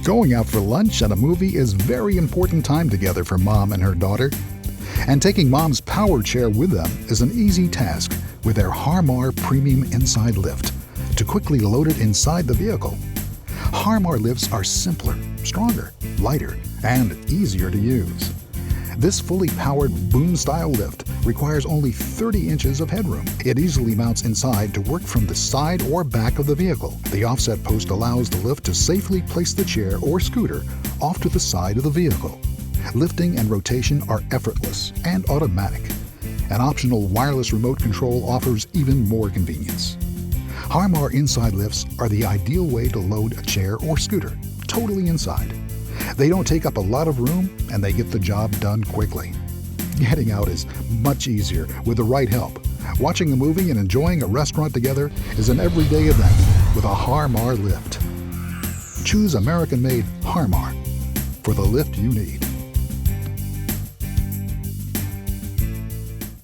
Going out for lunch and a movie is very important time together for Mom and her daughter. And taking Mom's power chair with them is an easy task with their Harmar Premium Inside Lift to quickly load it inside the vehicle. Harmar lifts are simpler, stronger, lighter, and easier to use. This fully powered boom-style lift requires only 30 inches of headroom. It easily mounts inside to work from the side or back of the vehicle. The offset post allows the lift to safely place the chair or scooter off to the side of the vehicle. Lifting and rotation are effortless and automatic. An optional wireless remote control offers even more convenience. Harmar inside lifts are the ideal way to load a chair or scooter, totally inside. They don't take up a lot of room and they get the job done quickly. Getting out is much easier with the right help. Watching a movie and enjoying a restaurant together is an everyday event with a Harmar lift. Choose American-made Harmar for the lift you need.